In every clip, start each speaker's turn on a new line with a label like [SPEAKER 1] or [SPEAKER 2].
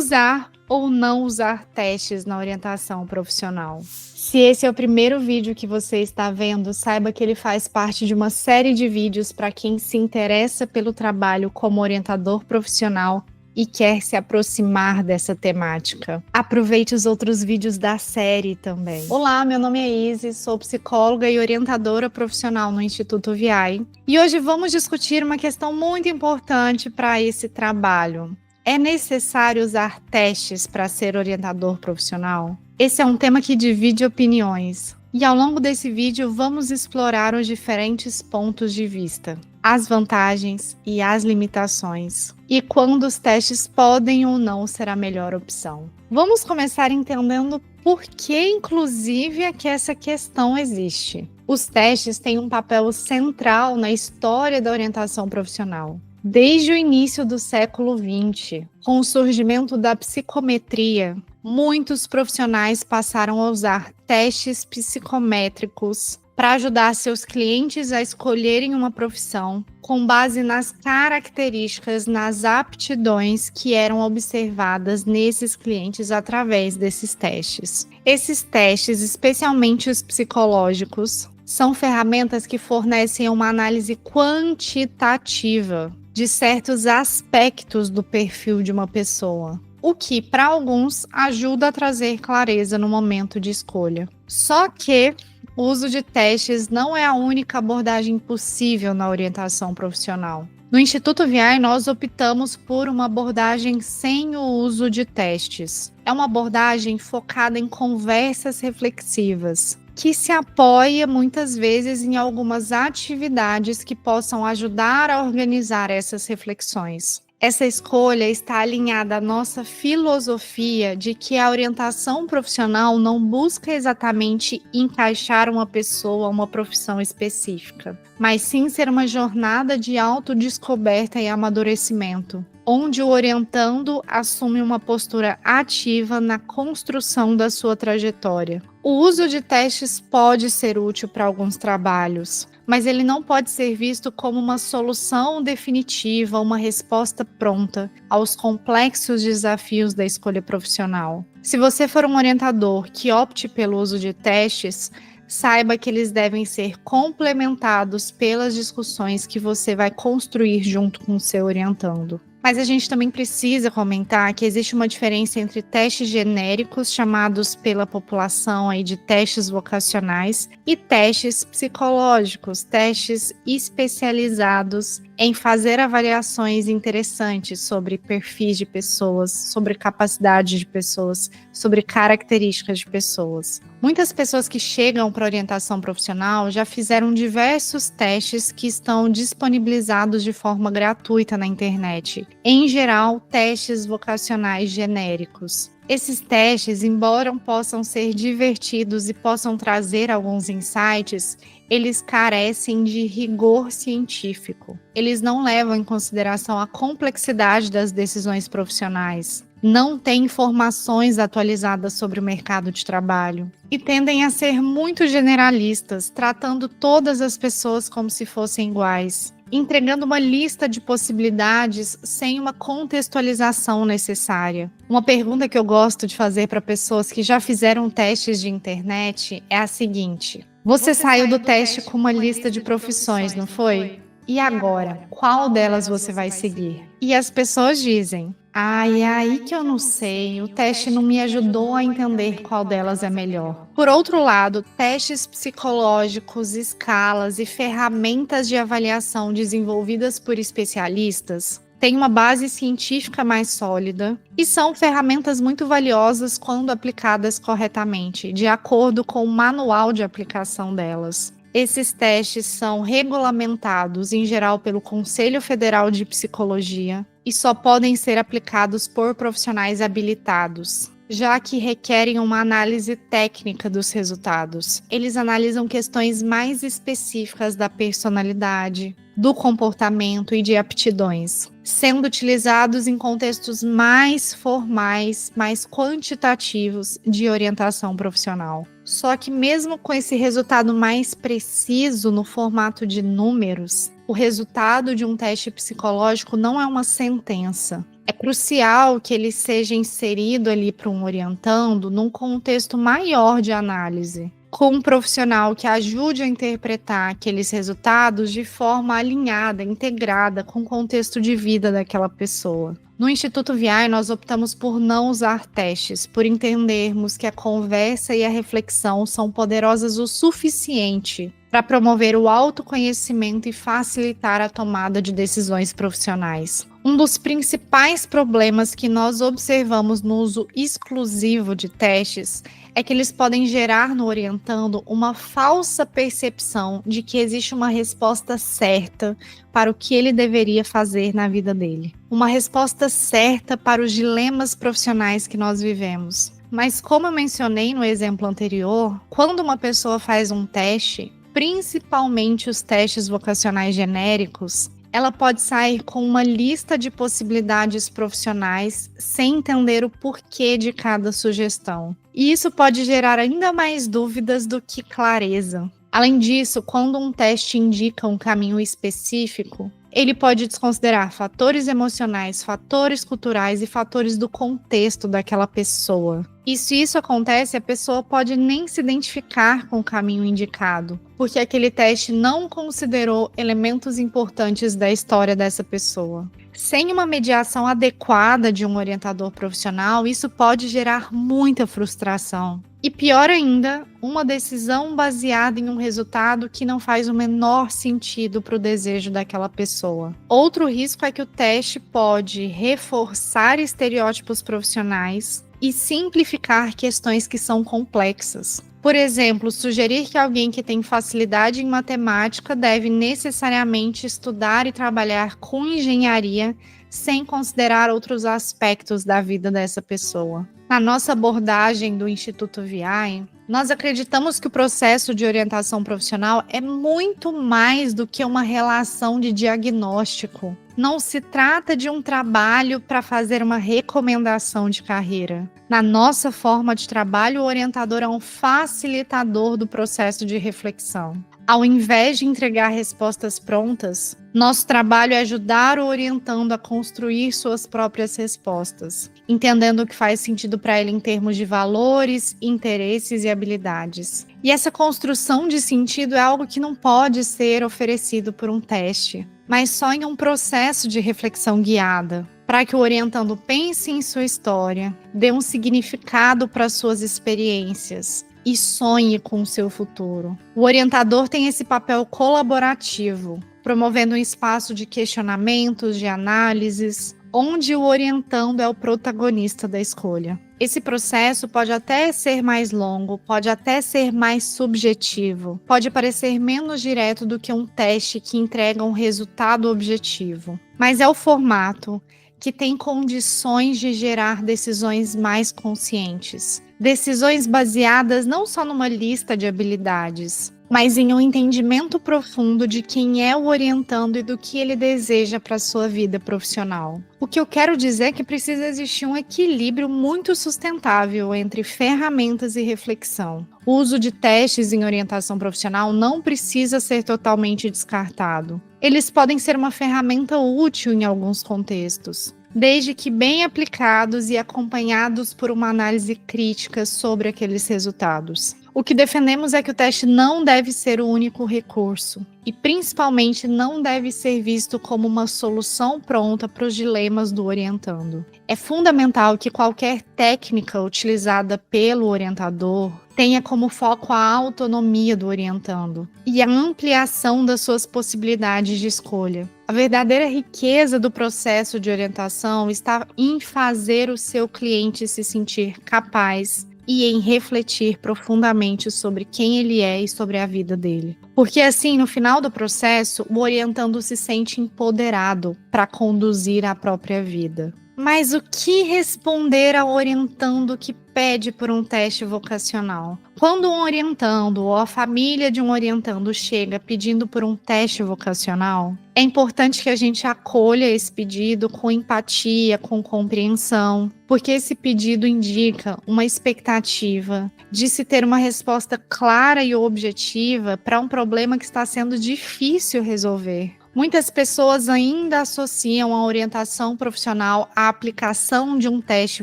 [SPEAKER 1] Usar ou não usar testes na orientação profissional. Se esse é o primeiro vídeo que você está vendo, saiba que ele faz parte de uma série de vídeos para quem se interessa pelo trabalho como orientador profissional e quer se aproximar dessa temática. Aproveite os outros vídeos da série também. Olá, meu nome é Izzy, sou psicóloga e orientadora profissional no Instituto VI. E hoje vamos discutir uma questão muito importante para esse trabalho. É necessário usar testes para ser orientador profissional? Esse é um tema que divide opiniões. E ao longo desse vídeo vamos explorar os diferentes pontos de vista, as vantagens e as limitações, e quando os testes podem ou não ser a melhor opção. Vamos começar entendendo por que, inclusive, é que essa questão existe. Os testes têm um papel central na história da orientação profissional. Desde o início do século XX, com o surgimento da psicometria, muitos profissionais passaram a usar testes psicométricos para ajudar seus clientes a escolherem uma profissão com base nas características, nas aptidões que eram observadas nesses clientes através desses testes. Esses testes, especialmente os psicológicos, são ferramentas que fornecem uma análise quantitativa de certos aspectos do perfil de uma pessoa, o que, para alguns, ajuda a trazer clareza no momento de escolha. Só que o uso de testes não é a única abordagem possível na orientação profissional. No Instituto VI, nós optamos por uma abordagem sem o uso de testes. É uma abordagem focada em conversas reflexivas, que se apoia muitas vezes em algumas atividades que possam ajudar a organizar essas reflexões. Essa escolha está alinhada à nossa filosofia de que a orientação profissional não busca exatamente encaixar uma pessoa a uma profissão específica, mas sim ser uma jornada de autodescoberta e amadurecimento, onde o orientando assume uma postura ativa na construção da sua trajetória. O uso de testes pode ser útil para alguns trabalhos, mas ele não pode ser visto como uma solução definitiva, uma resposta pronta aos complexos desafios da escolha profissional. Se você for um orientador que opte pelo uso de testes, saiba que eles devem ser complementados pelas discussões que você vai construir junto com o seu orientando. Mas a gente também precisa comentar que existe uma diferença entre testes genéricos, chamados pela população aí de testes vocacionais, e testes psicológicos, testes especializados em fazer avaliações interessantes sobre perfis de pessoas, sobre capacidade de pessoas, sobre características de pessoas. Muitas pessoas que chegam para orientação profissional já fizeram diversos testes que estão disponibilizados de forma gratuita na internet. Em geral, testes vocacionais genéricos. Esses testes, embora possam ser divertidos e possam trazer alguns insights, eles carecem de rigor científico. Eles não levam em consideração a complexidade das decisões profissionais, não têm informações atualizadas sobre o mercado de trabalho e tendem a ser muito generalistas, tratando todas as pessoas como se fossem iguais, entregando uma lista de possibilidades sem uma contextualização necessária. Uma pergunta que eu gosto de fazer para pessoas que já fizeram testes de internet é a seguinte: você saiu do teste com uma lista de profissões, não foi? E agora, qual delas você vai seguir? E as pessoas dizem: é aí que eu não sei, o teste não me ajudou a entender qual delas é melhor. Por outro lado, testes psicológicos, escalas e ferramentas de avaliação desenvolvidas por especialistas têm uma base científica mais sólida e são ferramentas muito valiosas quando aplicadas corretamente, de acordo com o manual de aplicação delas. Esses testes são regulamentados, em geral, pelo Conselho Federal de Psicologia e só podem ser aplicados por profissionais habilitados, já que requerem uma análise técnica dos resultados. Eles analisam questões mais específicas da personalidade, do comportamento e de aptidões, sendo utilizados em contextos mais formais, mais quantitativos de orientação profissional. Só que mesmo com esse resultado mais preciso no formato de números, o resultado de um teste psicológico não é uma sentença. É crucial que ele seja inserido ali para um orientando num contexto maior de análise, com um profissional que ajude a interpretar aqueles resultados de forma alinhada, integrada com o contexto de vida daquela pessoa. No Instituto VI, nós optamos por não usar testes, por entendermos que a conversa e a reflexão são poderosas o suficiente para promover o autoconhecimento e facilitar a tomada de decisões profissionais. Um dos principais problemas que nós observamos no uso exclusivo de testes é que eles podem gerar no orientando uma falsa percepção de que existe uma resposta certa para o que ele deveria fazer na vida dele. Uma resposta certa para os dilemas profissionais que nós vivemos. Mas como eu mencionei no exemplo anterior, quando uma pessoa faz um teste, principalmente os testes vocacionais genéricos, ela pode sair com uma lista de possibilidades profissionais sem entender o porquê de cada sugestão. E isso pode gerar ainda mais dúvidas do que clareza. Além disso, quando um teste indica um caminho específico, ele pode desconsiderar fatores emocionais, fatores culturais e fatores do contexto daquela pessoa. E se isso acontece, a pessoa pode nem se identificar com o caminho indicado, porque aquele teste não considerou elementos importantes da história dessa pessoa. Sem uma mediação adequada de um orientador profissional, isso pode gerar muita frustração. E pior ainda, uma decisão baseada em um resultado que não faz o menor sentido para o desejo daquela pessoa. Outro risco é que o teste pode reforçar estereótipos profissionais e simplificar questões que são complexas. Por exemplo, sugerir que alguém que tem facilidade em matemática deve necessariamente estudar e trabalhar com engenharia sem considerar outros aspectos da vida dessa pessoa. Na nossa abordagem do Instituto VI, nós acreditamos que o processo de orientação profissional é muito mais do que uma relação de diagnóstico. Não se trata de um trabalho para fazer uma recomendação de carreira. Na nossa forma de trabalho, o orientador é um facilitador do processo de reflexão. Ao invés de entregar respostas prontas, nosso trabalho é ajudar o orientando a construir suas próprias respostas, entendendo o que faz sentido para ele em termos de valores, interesses e habilidades. E essa construção de sentido é algo que não pode ser oferecido por um teste, mas só em um processo de reflexão guiada, para que o orientando pense em sua história, dê um significado para suas experiências e sonhe com o seu futuro. O orientador tem esse papel colaborativo, promovendo um espaço de questionamentos, de análises, onde o orientando é o protagonista da escolha. Esse processo pode até ser mais longo, pode até ser mais subjetivo, pode parecer menos direto do que um teste que entrega um resultado objetivo. Mas é o formato que tem condições de gerar decisões mais conscientes. Decisões baseadas não só numa lista de habilidades, mas em um entendimento profundo de quem é o orientando e do que ele deseja para a sua vida profissional. O que eu quero dizer é que precisa existir um equilíbrio muito sustentável entre ferramentas e reflexão. O uso de testes em orientação profissional não precisa ser totalmente descartado. Eles podem ser uma ferramenta útil em alguns contextos, desde que bem aplicados e acompanhados por uma análise crítica sobre aqueles resultados. O que defendemos é que o teste não deve ser o único recurso e, principalmente, não deve ser visto como uma solução pronta para os dilemas do orientando. É fundamental que qualquer técnica utilizada pelo orientador tenha como foco a autonomia do orientando e a ampliação das suas possibilidades de escolha. A verdadeira riqueza do processo de orientação está em fazer o seu cliente se sentir capaz e em refletir profundamente sobre quem ele é e sobre a vida dele. Porque assim, no final do processo, o orientando se sente empoderado para conduzir a própria vida. Mas o que responder ao orientando que pede por um teste vocacional? Quando um orientando ou a família de um orientando chega pedindo por um teste vocacional, é importante que a gente acolha esse pedido com empatia, com compreensão, porque esse pedido indica uma expectativa de se ter uma resposta clara e objetiva para um problema que está sendo difícil resolver. Muitas pessoas ainda associam a orientação profissional à aplicação de um teste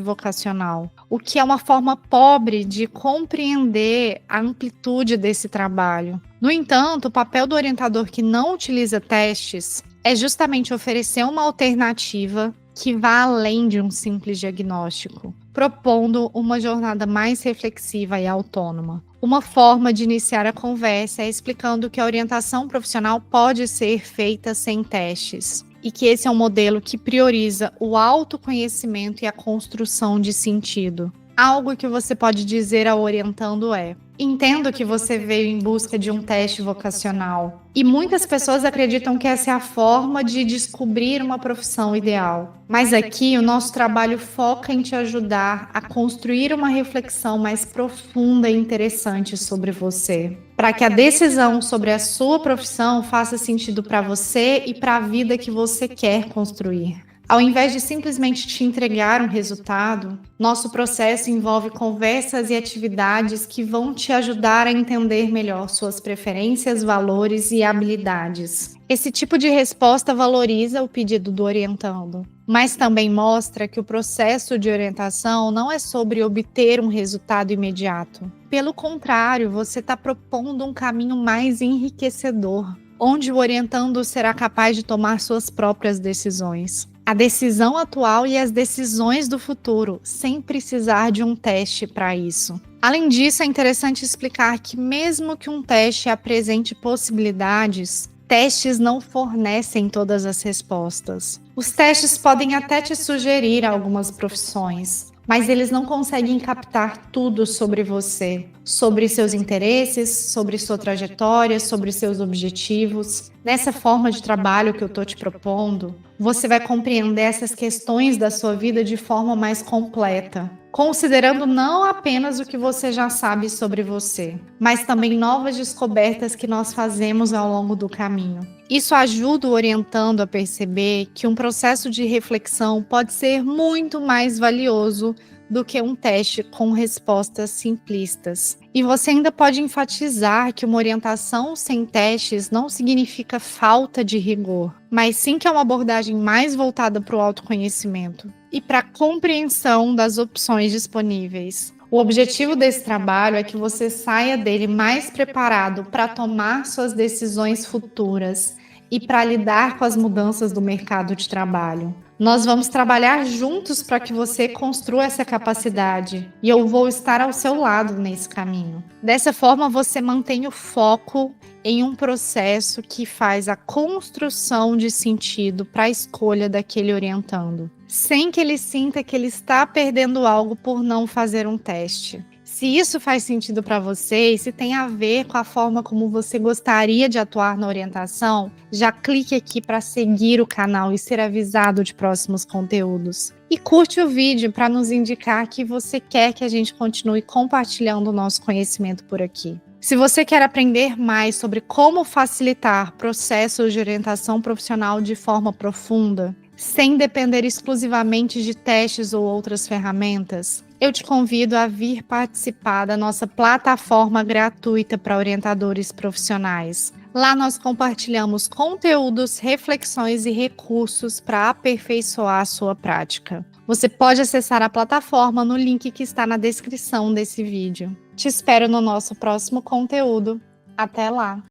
[SPEAKER 1] vocacional, o que é uma forma pobre de compreender a amplitude desse trabalho. No entanto, o papel do orientador que não utiliza testes é justamente oferecer uma alternativa que vá além de um simples diagnóstico, propondo uma jornada mais reflexiva e autônoma. Uma forma de iniciar a conversa é explicando que a orientação profissional pode ser feita sem testes e que esse é um modelo que prioriza o autoconhecimento e a construção de sentido. Algo que você pode dizer ao orientando é: entendo que você veio em busca de um teste vocacional. E muitas pessoas acreditam que essa é a forma de descobrir uma profissão ideal. Mas aqui o nosso trabalho foca em te ajudar a construir uma reflexão mais profunda e interessante sobre você, para que a decisão sobre a sua profissão faça sentido para você e para a vida que você quer construir. Ao invés de simplesmente te entregar um resultado, nosso processo envolve conversas e atividades que vão te ajudar a entender melhor suas preferências, valores e habilidades. Esse tipo de resposta valoriza o pedido do orientando, mas também mostra que o processo de orientação não é sobre obter um resultado imediato. Pelo contrário, você está propondo um caminho mais enriquecedor, onde o orientando será capaz de tomar suas próprias decisões. A decisão atual e as decisões do futuro, sem precisar de um teste para isso. Além disso, é interessante explicar que mesmo que um teste apresente possibilidades, testes não fornecem todas as respostas. Os testes podem até te sugerir algumas profissões, mas eles não conseguem captar tudo sobre você, sobre seus interesses, sobre sua trajetória, sobre seus objetivos. Nessa forma de trabalho que eu estou te propondo, você vai compreender essas questões da sua vida de forma mais completa, considerando não apenas o que você já sabe sobre você, mas também novas descobertas que nós fazemos ao longo do caminho. Isso ajuda o orientando a perceber que um processo de reflexão pode ser muito mais valioso do que um teste com respostas simplistas. E você ainda pode enfatizar que uma orientação sem testes não significa falta de rigor, mas sim que é uma abordagem mais voltada para o autoconhecimento e para a compreensão das opções disponíveis. O objetivo desse trabalho é que você saia dele mais preparado para tomar suas decisões futuras e para lidar com as mudanças do mercado de trabalho. Nós vamos trabalhar juntos para que você construa essa capacidade e eu vou estar ao seu lado nesse caminho. Dessa forma, você mantém o foco em um processo que faz a construção de sentido para a escolha daquele orientando, sem que ele sinta que ele está perdendo algo por não fazer um teste. Se isso faz sentido para você e se tem a ver com a forma como você gostaria de atuar na orientação, já clique aqui para seguir o canal e ser avisado de próximos conteúdos. E curte o vídeo para nos indicar que você quer que a gente continue compartilhando o nosso conhecimento por aqui. Se você quer aprender mais sobre como facilitar processos de orientação profissional de forma profunda, sem depender exclusivamente de testes ou outras ferramentas, eu te convido a vir participar da nossa plataforma gratuita para orientadores profissionais. Lá nós compartilhamos conteúdos, reflexões e recursos para aperfeiçoar a sua prática. Você pode acessar a plataforma no link que está na descrição desse vídeo. Te espero no nosso próximo conteúdo. Até lá!